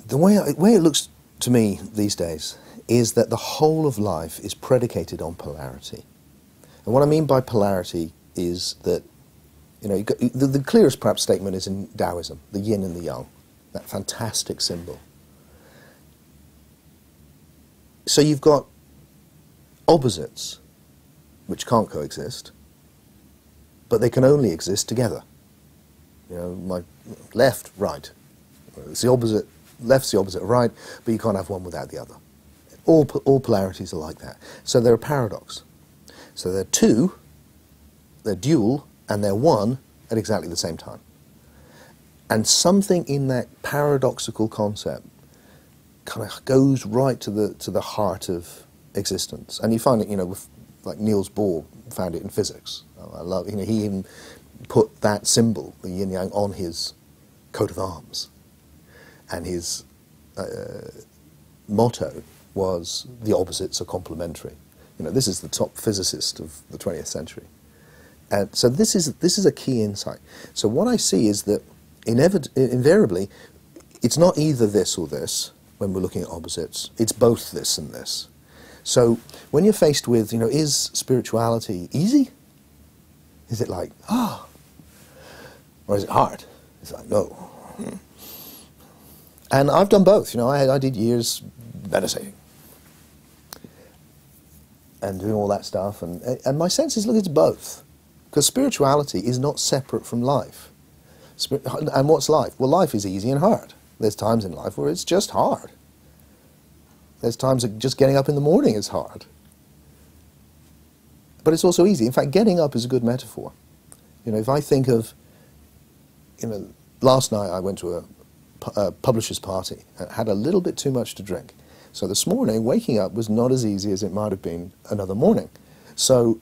The way it looks to me these days is that the whole of life is predicated on polarity. And what I mean by polarity is that, you know, the clearest perhaps statement is in Taoism, the yin and the yang, that fantastic symbol. So you've got opposites which can't coexist, but they can only exist together. You know, my left, right. It's the opposite, left's the opposite of right, but you can't have one without the other. All polarities are like that. So they're a paradox. So they're two, they're dual, and they're one at exactly the same time. And something in that paradoxical concept kind of goes right to the heart of existence. And you find it, you know, with, like Niels Bohr found it in physics. I love, you know, he even put that symbol, the yin yang, on his coat of arms. And his motto was, the opposites are complementary. You know, this is the top physicist of the 20th century. And so this is a key insight. So what I see is that invariably, it's not either this or this when we're looking at opposites. It's both this and this. So when you're faced with, you know, is spirituality easy? Is it like, ah? Or is it hard? It's like, no. And I've done both. You know, I did years meditating and doing all that stuff. And my sense is, look, it's both. Because spirituality is not separate from life. And what's life? Well, life is easy and hard. There's times in life where it's just hard. There's times that just getting up in the morning is hard. But it's also easy. In fact, getting up is a good metaphor. You know, if I think of, you know, last night I went to a publisher's party and had a little bit too much to drink. So this morning, waking up was not as easy as it might have been another morning. So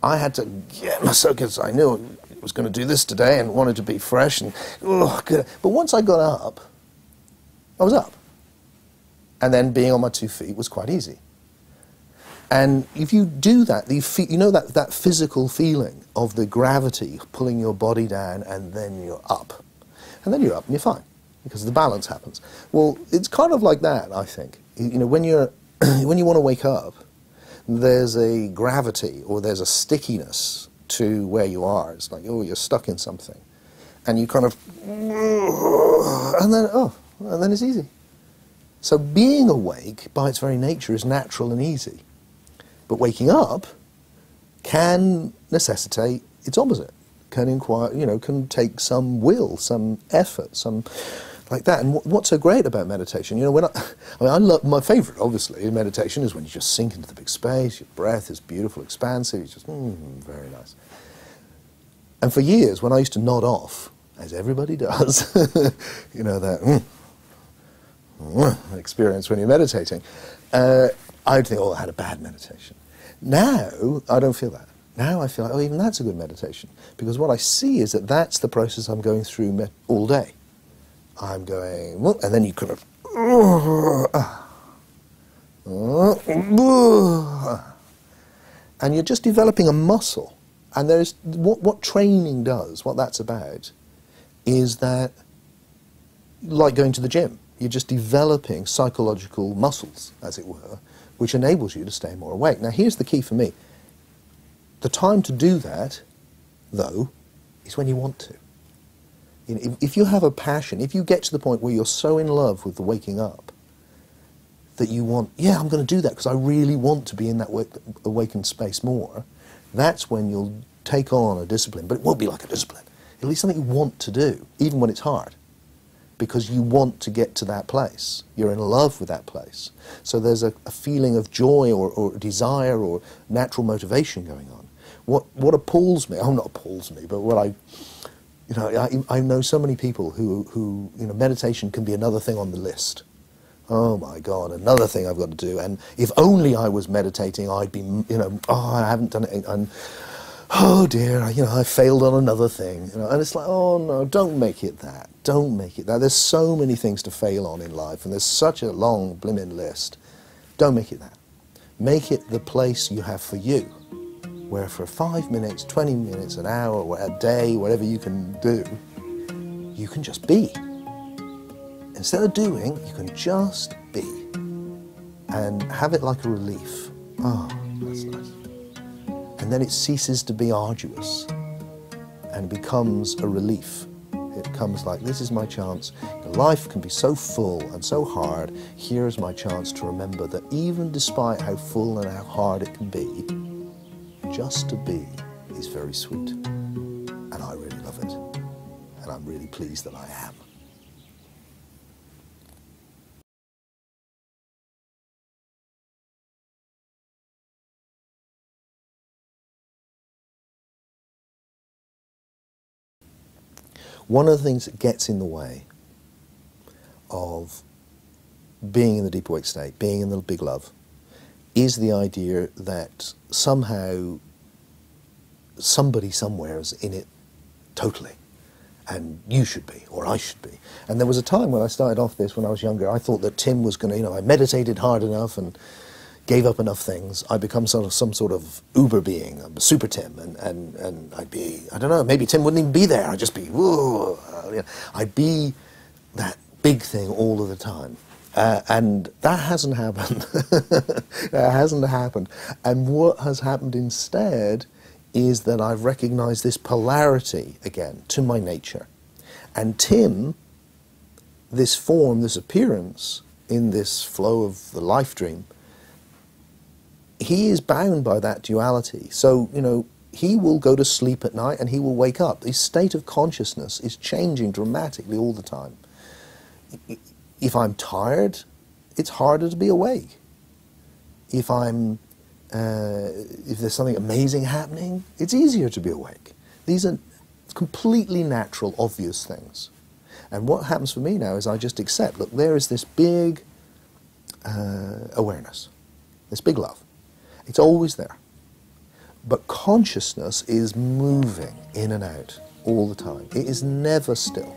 I had to get myself, because I knew I was going to do this today and wanted to be fresh. And but once I got up, I was up. And then being on my 2 feet was quite easy. And if you do that, you know that physical feeling of the gravity pulling your body down, and then you're up. And then you're up and you're fine, because the balance happens. Well, it's kind of like that, I think. You know, when you want to wake up, there's a gravity or there's a stickiness to where you are. It's like, oh, you're stuck in something. And you kind of, and then it's easy. So being awake, by its very nature, is natural and easy. But waking up can necessitate its opposite, can inquire, you know, can take some will, some effort, some like that. And what's so great about meditation, you know, I love, my favourite, obviously, in meditation is when you just sink into the big space, your breath is beautiful, expansive, it's just, very nice. And for years, when I used to nod off, as everybody does, you know, that experience when you're meditating, I'd think, oh, I had a bad meditation. Now, I don't feel that. Now I feel like, oh, even that's a good meditation. Because what I see is that that's the process I'm going through all day. I'm going, well, and then you kind of, and you're just developing a muscle. And there's, what training does, what that's about, is that, like going to the gym, you're just developing psychological muscles, as it were, which enables you to stay more awake. Now, here's the key for me. The time to do that, though, is when you want to. You know, if you have a passion, if you get to the point where you're so in love with the waking up that you want, yeah, I'm going to do that because I really want to be in that awakened space more, that's when you'll take on a discipline. But it won't be like a discipline. It'll be something you want to do, even when it's hard, because you want to get to that place. You're in love with that place. So there's a feeling of joy or desire or natural motivation going on. What appalls me, oh, not appalls me, but what I know so many people who, you know, meditation can be another thing on the list. Oh my God, another thing I've got to do. And if only I was meditating, I'd be, you know, oh, I haven't done it. And oh dear, you know, I failed on another thing. You know, and it's like, oh no, don't make it that. Don't make it that. There's so many things to fail on in life, and there's such a long blimmin' list. Don't make it that. Make it the place you have for you, where for 5 minutes, 20 minutes, an hour, or a day, whatever you can do, you can just be. And Instead of doing, you can just be and have it like a relief. Oh, that's nice. And then it ceases to be arduous and becomes a relief. It becomes like, this is my chance. Life can be so full and so hard. Here's my chance to remember that even despite how full and how hard it can be, just to be is very sweet. And I really love it. And I'm really pleased that I am. One of the things that gets in the way of being in the deep awake state, being in the big love, is the idea that somehow somebody somewhere is in it totally, and you should be, or I should be. And there was a time when I started off this when I was younger, I thought that Tim was going to, I meditated hard enough and gave up enough things, I'd become some sort of uber being, a super Tim, and I'd be, I don't know, maybe Tim wouldn't even be there, I'd just be, whoa, I'd be that big thing all of the time. And that hasn't happened. That hasn't happened. And what has happened instead is that I've recognized this polarity again to my nature. And Tim, this form, this appearance in this flow of the life dream, he is bound by that duality. So, he will go to sleep at night and he will wake up. His state of consciousness is changing dramatically all the time. If I'm tired, it's harder to be awake. If there's something amazing happening, it's easier to be awake. These are completely natural, obvious things. And what happens for me now is I just accept, look, there is this big awareness, this big love. It's always there. But consciousness is moving in and out all the time. It is never still.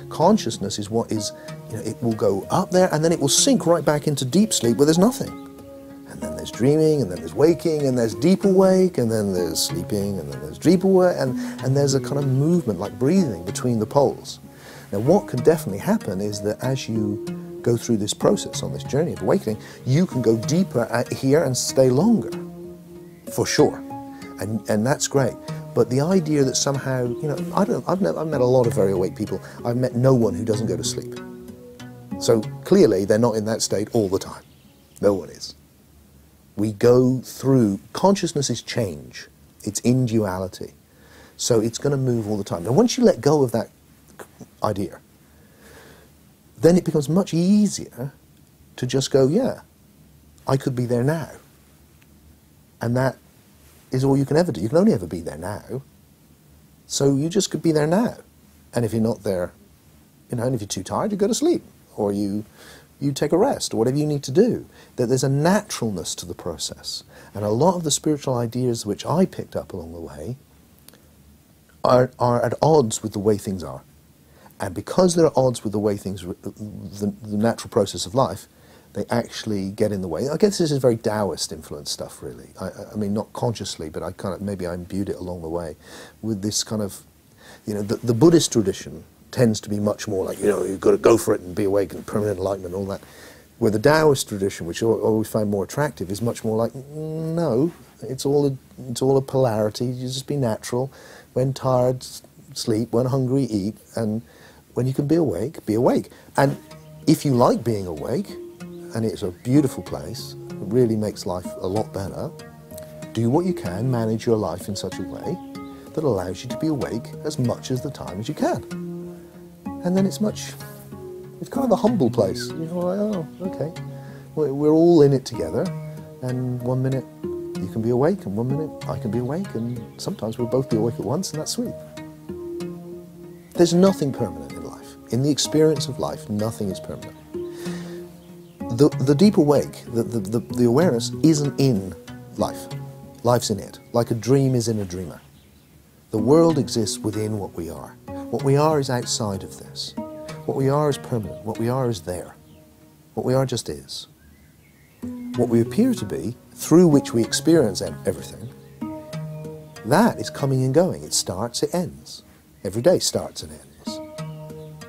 Consciousness is what is, it will go up there and then it will sink right back into deep sleep where there's nothing. And then there's dreaming, and then there's waking, and there's deep awake, and then there's sleeping, and then there's deep awake, and there's a kind of movement like breathing between the poles. Now what can definitely happen is that as you go through this process on this journey of awakening, you can go deeper here and stay longer, for sure. And that's great. But the idea that somehow, I've met a lot of very awake people. I've met no one who doesn't go to sleep. So clearly they're not in that state all the time. No one is. We go through, consciousness is change. It's in duality. So it's going to move all the time. Now once you let go of that idea, then it becomes much easier to just go, yeah, I could be there now. And that is all you can ever do. You can only ever be there now. So you just could be there now. And if you're not there, and if you're too tired, you go to sleep. Or you take a rest, or whatever you need to do. That there's a naturalness to the process. And a lot of the spiritual ideas which I picked up along the way are at odds with the way things are. And because they're at odds with the way things, the natural process of life, they actually get in the way. I guess this is very Taoist influenced stuff, really. I mean, not consciously, but maybe I imbued it along the way with this kind of, the Buddhist tradition tends to be much more like, you've got to go for it and be awake and permanent enlightenment and all that. Where the Taoist tradition, which I always find more attractive, is much more like, no, it's all a polarity. You just be natural. When tired, sleep. When hungry, eat. And when you can be awake, be awake. And if you like being awake, and it's a beautiful place, it really makes life a lot better, do what you can, manage your life in such a way that allows you to be awake as much as the time as you can. And then it's kind of a humble place. You're like, oh, okay. We're all in it together, and 1 minute you can be awake, and 1 minute I can be awake, and sometimes we'll both be awake at once, and that's sweet. There's nothing permanent in life. In the experience of life, nothing is permanent. The deep awake, the awareness isn't in life. Life's in it, like a dream is in a dreamer. The world exists within what we are. What we are is outside of this. What we are is permanent. What we are is there. What we are just is. What we appear to be, through which we experience everything, that is coming and going. It starts, it ends. Every day starts and ends.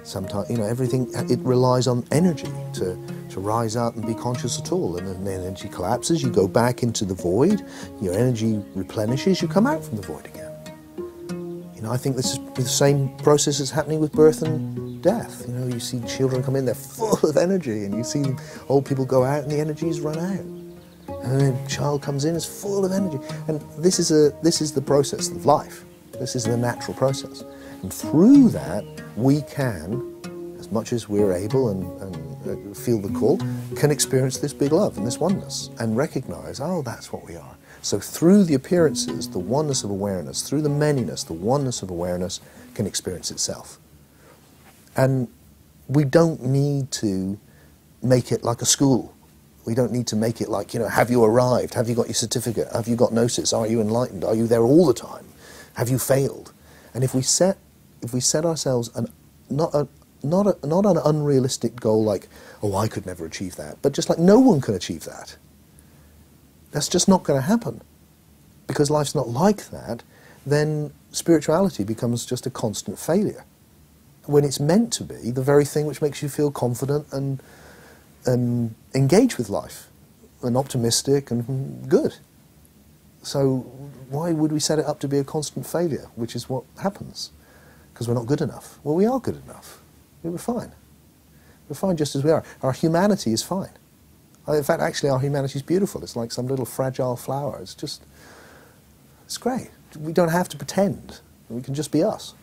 Sometimes, you know, everything, it relies on energy to rise up and be conscious at all. And then the energy collapses, you go back into the void, your energy replenishes, you come out from the void again. You know, I think this is the same process that's happening with birth and death. You know, you see children come in, they're full of energy, and you see old people go out and the energy's run out. And then a child comes in, it's full of energy. And this is the process of life. This is the natural process. And through that, we can, as much as we're able and feel the call, can experience this big love and this oneness and recognize, oh, that's what we are. So through the appearances, the oneness of awareness, through the manyness, the oneness of awareness can experience itself. And we don't need to make it like a school. We don't need to make it like, you know, have you arrived? Have you got your certificate? Have you got gnosis? Are you enlightened? Are you there all the time? Have you failed? And if we set ourselves not an unrealistic goal like, oh, I could never achieve that, but just like no one can achieve that. That's just not going to happen. Because life's not like that, then spirituality becomes just a constant failure. When it's meant to be the very thing which makes you feel confident and engage with life, and optimistic and good. So why would we set it up to be a constant failure, which is what happens? Because we're not good enough. Well, we are good enough. We're fine. We're fine just as we are. Our humanity is fine. In fact, actually, our humanity is beautiful. It's like some little fragile flower. It's great. We don't have to pretend. We can just be us.